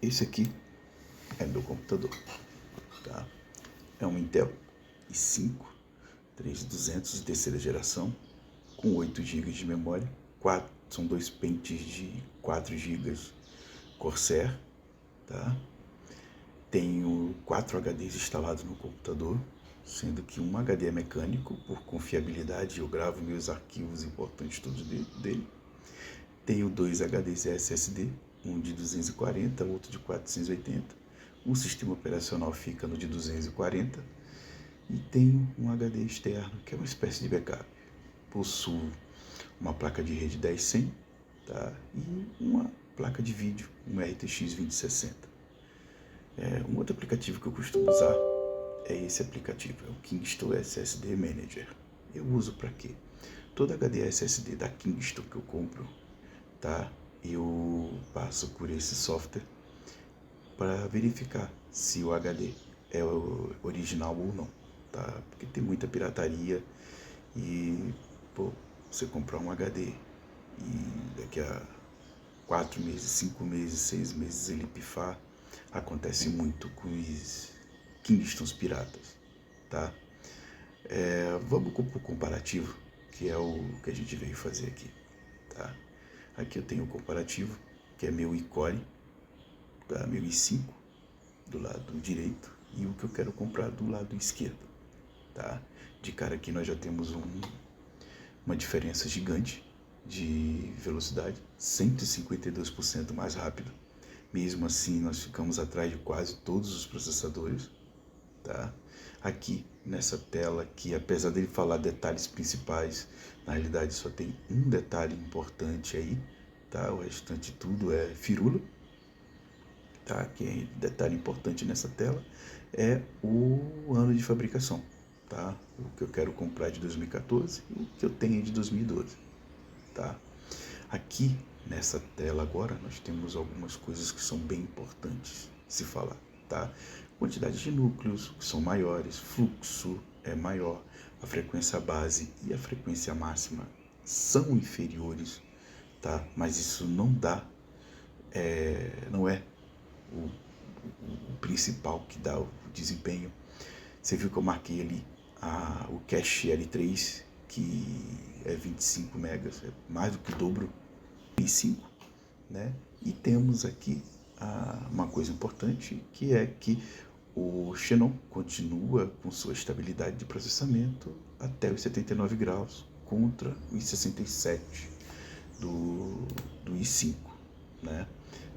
Esse aqui é meu computador, tá? É um Intel i5 3200 de terceira geração, com 8 GB de memória, são dois pentes de 4 GB Corsair, tá? Tenho 4 HDs instalados no computador, sendo que um HD é mecânico, por confiabilidade eu gravo meus arquivos importantes todos dele. Tenho 2 HDs SSD, um de 240, outro de 480. O sistema operacional fica no de 240. E tenho um HD externo, que é uma espécie de backup. Possuo uma placa de rede 10100, tá? E uma placa de vídeo, um RTX 2060. Um outro aplicativo que eu costumo usar é esse aplicativo, é o Kingston SSD Manager. Eu uso para quê? Todo HD SSD da Kingston que eu compro, tá? Eu passo por esse software para verificar se o HD é original ou não, tá? Porque tem muita pirataria e, você comprar um HD e daqui a 4 meses, 5 meses, 6 meses ele pifar, acontece muito com os Kingstons piratas, tá? Vamos para o comparativo, que é o que a gente veio fazer aqui, tá? Aqui eu tenho o comparativo, que é meu iCore, tá? Meu i5 do lado direito e o que eu quero comprar do lado esquerdo, tá? De cara aqui nós já temos uma diferença gigante de velocidade, 152% mais rápido. Mesmo assim, nós ficamos atrás de quase todos os processadores, tá? Aqui nessa tela, que apesar dele falar detalhes principais, na realidade só tem um detalhe importante aí, tá? O restante tudo é firula, tá? Que é detalhe importante nessa tela é o ano de fabricação, tá? O que eu quero comprar é de 2014 e o que eu tenho é de 2012, tá? Aqui nessa tela agora nós temos algumas coisas que são bem importantes se falar, tá? Quantidade de núcleos que são maiores, fluxo é maior, a frequência base e a frequência máxima são inferiores, tá? Mas isso não é o principal que dá o desempenho. Você viu que eu marquei ali o cache L3, que é 25 megas, é mais do que o dobro em 5, né? E temos aqui uma coisa importante, que é que o Xenon continua com sua estabilidade de processamento até os 79 graus, contra os 67 do i5, né?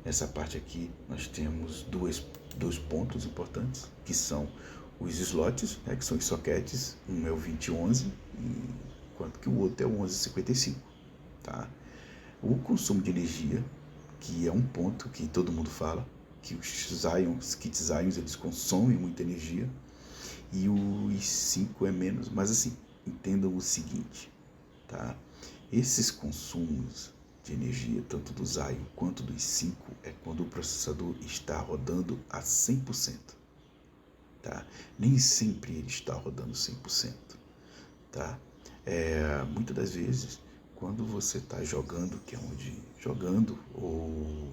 Nessa parte aqui nós temos dois pontos importantes, que são os slots, né, que são os sockets. Um é o 2011, enquanto que o outro é o 1155, tá? O consumo de energia, que é um ponto que todo mundo fala, que os kits Zions eles consomem muita energia, e o i5 é menos, mas assim, entendam o seguinte, tá? Esses consumos de energia, tanto do Zion quanto do i5, é quando o processador está rodando a 100%, tá? Nem sempre ele está rodando 100%, tá? Muitas das vezes, quando você está jogando, jogando ou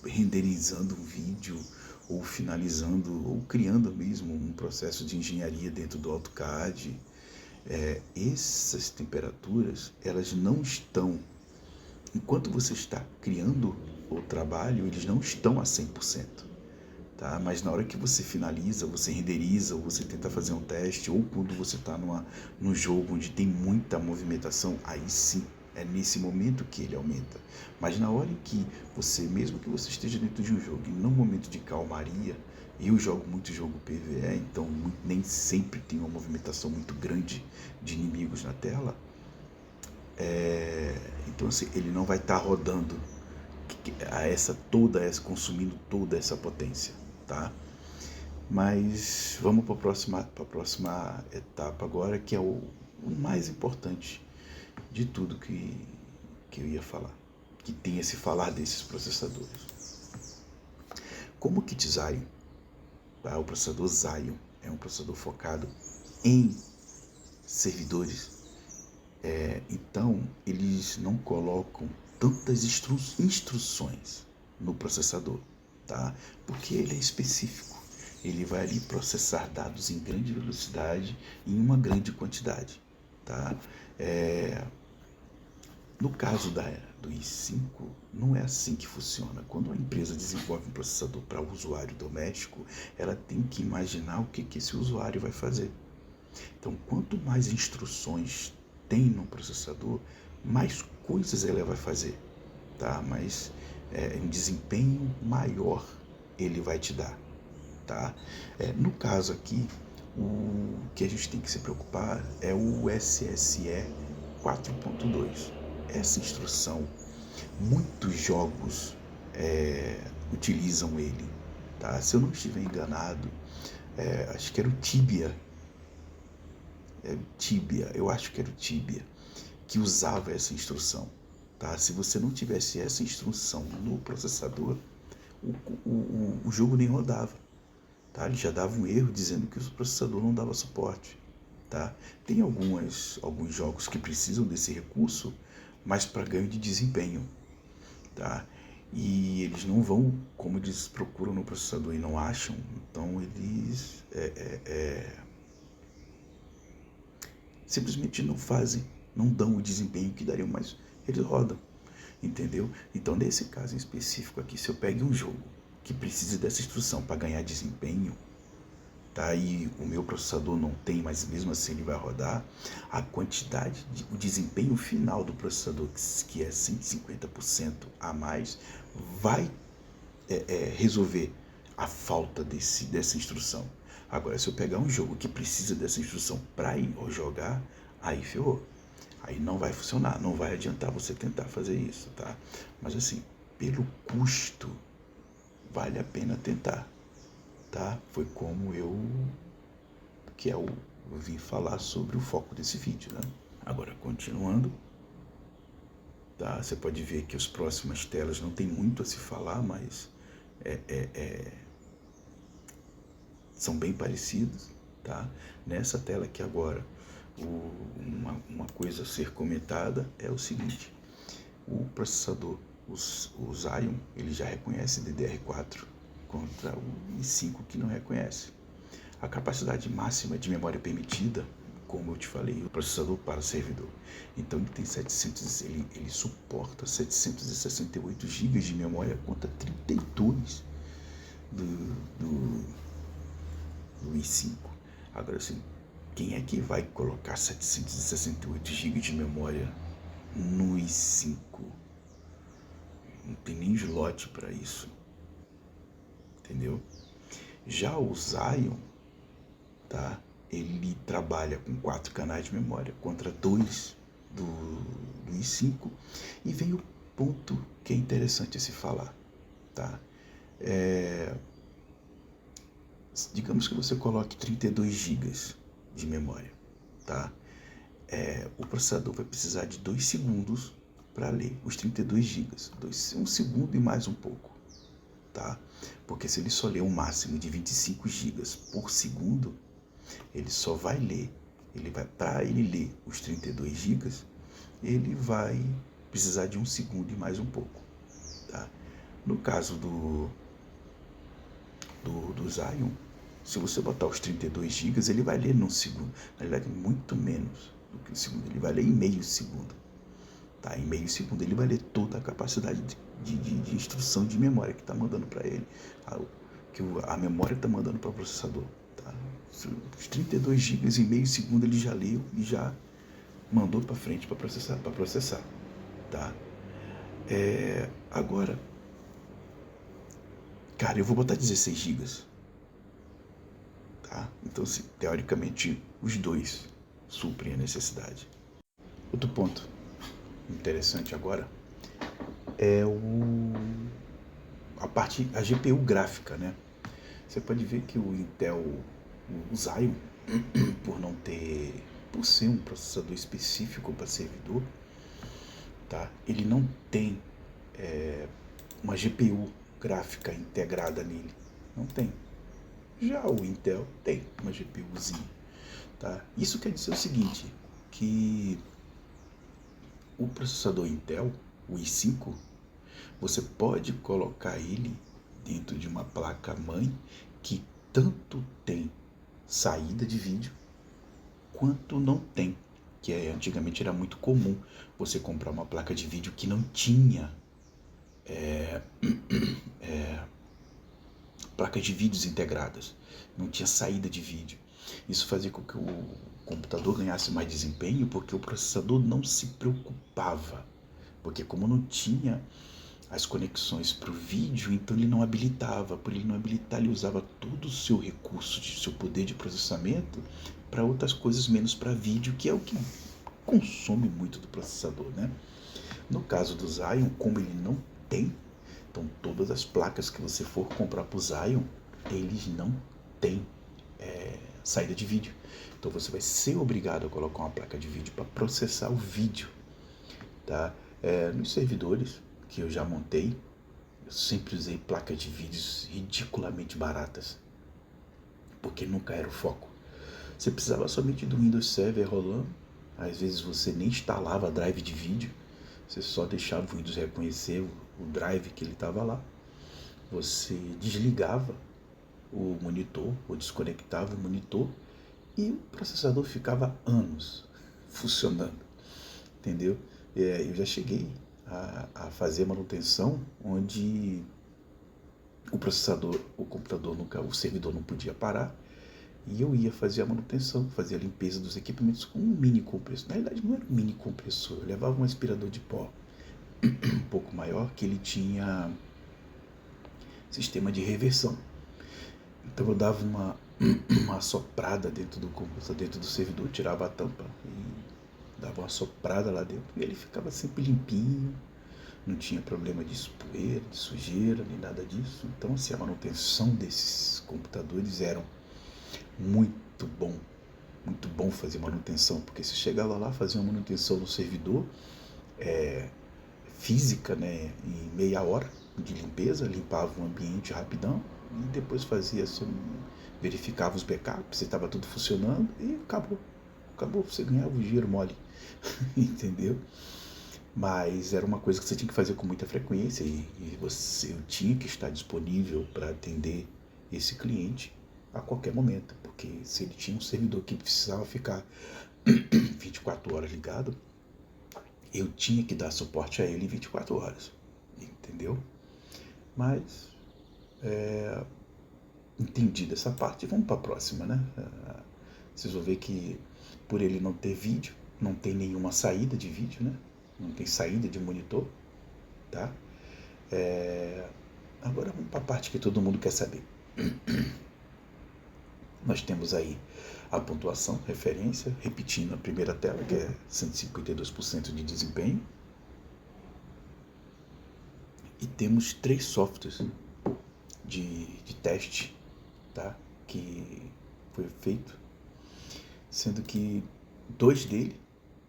renderizando um vídeo, ou finalizando, ou criando mesmo um processo de engenharia dentro do AutoCAD, essas temperaturas, elas não estão, enquanto você está criando o trabalho, eles não estão a 100%. Tá? Mas na hora que você finaliza, você renderiza, ou você tenta fazer um teste, ou quando você está num jogo onde tem muita movimentação, aí sim, é nesse momento que ele aumenta. Mas na hora em que você, mesmo que você esteja dentro de um jogo, e num momento de calmaria, eu jogo muito jogo PvE, então nem sempre tem uma movimentação muito grande de inimigos na tela, então assim, ele não vai estar rodando consumindo toda essa potência, tá? Mas vamos para a próxima etapa agora, que é o mais importante de tudo que eu ia falar, que tem esse falar desses processadores. Como o kit Zion, tá? O processador Zion é um processador focado em servidores, então eles não colocam tantas instruções no processador. tá? Porque ele é específico. Ele vai ali processar dados em grande velocidade e em uma grande quantidade, tá? No caso do i5, não é assim que funciona. Quando a empresa desenvolve um processador para o usuário doméstico, ela tem que imaginar o que esse usuário vai fazer. Então, quanto mais instruções tem no processador, mais coisas ela vai fazer, tá? Mas um desempenho maior ele vai te dar, tá? No caso aqui, o que a gente tem que se preocupar é o SSE 4.2. Essa instrução, muitos jogos utilizam ele, tá? Se eu não estiver enganado, acho que era o Tibia, eu acho que era o Tibia, que usava essa instrução, tá? Se você não tivesse essa instrução no processador, o jogo nem rodava, tá? Ele já dava um erro dizendo que o processador não dava suporte, tá? Tem alguns jogos que precisam desse recurso, mas para ganho de desempenho, tá? E eles não vão, como eles procuram no processador e não acham, então eles simplesmente não fazem, não dão o desempenho que dariam, mas eles rodam, entendeu? Então, nesse caso em específico aqui, se eu pego um jogo que precisa dessa instrução para ganhar desempenho, tá? E o meu processador não tem, mas mesmo assim ele vai rodar, a quantidade, o desempenho final do processador, que é 150% a mais, vai resolver a falta dessa instrução. Agora, se eu pegar um jogo que precisa dessa instrução para ir jogar, aí ferrou. Aí não vai funcionar, não vai adiantar você tentar fazer isso, tá? Mas assim, pelo custo, vale a pena tentar, tá? Foi como eu vim falar sobre o foco desse vídeo, né? Agora, continuando, tá? Você pode ver que as próximas telas não tem muito a se falar, mas são bem parecidos, tá? Nessa tela aqui agora, uma coisa a ser comentada é o seguinte: o processador, o Xeon, ele já reconhece DDR4 contra o i5 que não reconhece. A capacidade máxima de memória permitida, como eu te falei, o processador para servidor. Então ele tem ele suporta 768 GB de memória contra 32 do i5. Agora assim, quem é que vai colocar 768 GB de memória no i5? Não tem nem slot para isso, entendeu? Já o Xeon, tá? Ele trabalha com 4 canais de memória contra 2 do i5. E vem o ponto que é interessante a se falar, tá? Digamos que você coloque 32 GB de memória, tá? O processador vai precisar de 2 segundos para ler os 32 GB. 1 segundo e mais um pouco, tá? Porque se ele só ler um máximo de 25 GB por segundo, ele só vai ler, para ele ler os 32 GB, ele vai precisar de 1 segundo e mais um pouco, tá? No caso do Xeon, se você botar os 32 GB, ele vai ler num segundo. Na verdade, muito menos do que um segundo. Ele vai ler em meio segundo. Tá? Em meio segundo, ele vai ler toda a capacidade de instrução de memória que está mandando para ele. Que a memória está mandando para o processador. Tá? Os 32 GB em meio segundo ele já leu e já mandou para frente para processar. Tá? Agora, cara, eu vou botar 16 GB. Tá? Então, assim, teoricamente, os dois suprem a necessidade. Outro ponto interessante agora é a GPU gráfica, né? Você pode ver que o Intel, o Xeon, por ser um processador específico para servidor, tá? Ele não tem uma GPU gráfica integrada nele, não tem. Já o Intel tem uma GPUzinha, tá? Isso quer dizer o seguinte, que o processador Intel, o i5, você pode colocar ele dentro de uma placa-mãe que tanto tem saída de vídeo quanto não tem. Que antigamente era muito comum você comprar uma placa de vídeo que não tinha placas de vídeos integradas, não tinha saída de vídeo. Isso fazia com que o computador ganhasse mais desempenho, porque o processador não se preocupava, porque como não tinha as conexões para o vídeo, então ele não habilitava. Por ele não habilitar, ele usava todo o seu recurso, seu poder de processamento para outras coisas, menos para vídeo, que é o que consome muito do processador, né? No caso do Xeon, como ele não tem, então todas as placas que você for comprar para o Xeon, eles não têm saída de vídeo. Então você vai ser obrigado a colocar uma placa de vídeo para processar o vídeo, tá? Nos servidores que eu já montei, eu sempre usei placas de vídeos ridiculamente baratas, porque nunca era o foco. Você precisava somente do Windows Server rolando, às vezes você nem instalava drive de vídeo, você só deixava o Windows reconhecer o drive que ele estava lá, você desligava o monitor, ou desconectava o monitor, e o processador ficava anos funcionando, entendeu? Eu já cheguei a fazer manutenção onde o processador, o computador, o servidor não podia parar, e eu ia fazer a manutenção, fazer a limpeza dos equipamentos com um mini compressor. Na realidade não era um mini compressor, eu levava um aspirador de pó um pouco maior, que ele tinha sistema de reversão. Então eu dava uma soprada dentro do computador, dentro do servidor, tirava a tampa e dava uma soprada lá dentro, e ele ficava sempre limpinho, não tinha problema de poeira, de sujeira, nem nada disso. Então, assim, a manutenção desses computadores era muito bom fazer manutenção, porque você chegava lá, fazia uma manutenção no servidor física, né, em meia hora de limpeza, limpava o ambiente rapidão e depois fazia verificava os backups, se estava tudo funcionando, e acabou, você ganhava o dinheiro mole. Entendeu? Mas era uma coisa que você tinha que fazer com muita frequência, e eu tinha que estar disponível para atender esse cliente a qualquer momento, porque se ele tinha um servidor que precisava ficar 24 horas ligado, eu tinha que dar suporte a ele 24 horas, entendeu? Mas, entendida essa parte, vamos para a próxima, né? Vocês vão ver que por ele não ter vídeo, não tem nenhuma saída de vídeo, né? Não tem saída de monitor, tá? Agora vamos para a parte que todo mundo quer saber. Nós temos aí a pontuação, referência, repetindo a primeira tela, que é 152% de desempenho. E temos 3 softwares de teste, tá? Que foi feito, sendo que 2 deles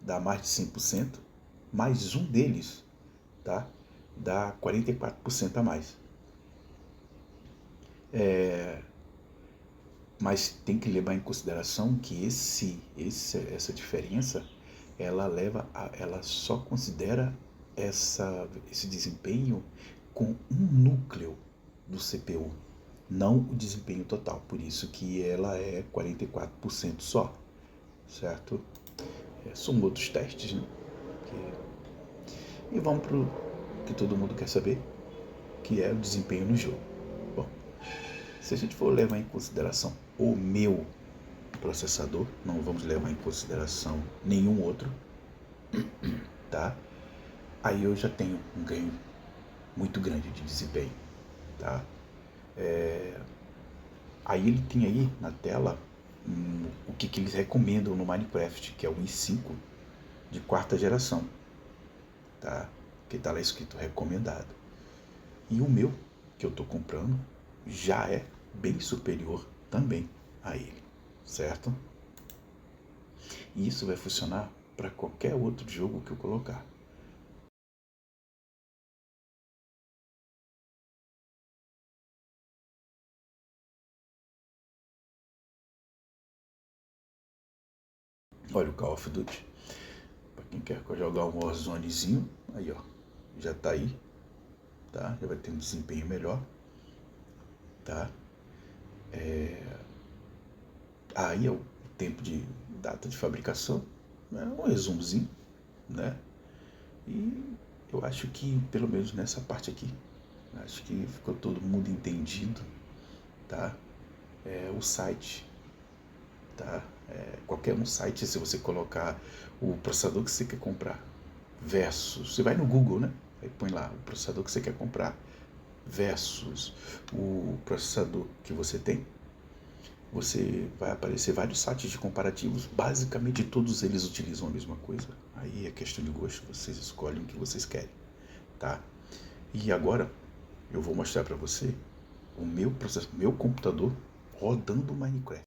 dá mais de 100%, mais um deles, tá? Dá 44% a mais. Mas tem que levar em consideração que essa diferença, ela só considera esse desempenho com um núcleo do CPU, não o desempenho total. Por isso que ela é 44% só, certo? São outros testes, né? E vamos para o que todo mundo quer saber, que é o desempenho no jogo. Bom, se a gente for levar em consideração o meu processador, não vamos levar em consideração nenhum outro, tá? Aí eu já tenho um ganho muito grande de desempenho, tá? Aí ele tem aí na tela o que eles recomendam no Minecraft, que é o i5 de 4ª geração, tá? Que tá lá escrito recomendado. E o meu, que eu tô comprando, já é bem superior também a ele, certo? E isso vai funcionar para qualquer outro jogo que eu colocar. Olha o Call of Duty. Para quem quer jogar um Warzonezinho, aí ó, já tá aí, tá? Já vai ter um desempenho melhor. tá? Aí é o tempo de data de fabricação, né? Um resumozinho, né? E eu acho que, pelo menos nessa parte aqui, acho que ficou todo mundo entendido, tá? O site, tá? Qualquer um site, se você colocar o processador que você quer comprar versus, você vai no Google, né? Aí põe lá o processador que você quer comprar versus o processador que você tem, você vai aparecer vários sites de comparativos, basicamente todos eles utilizam a mesma coisa. Aí é questão de gosto, vocês escolhem o que vocês querem, tá? E agora eu vou mostrar para você o meu computador rodando Minecraft.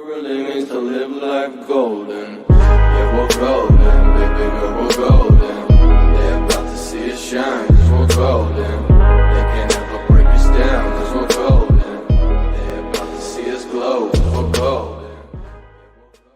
Really means to live life golden.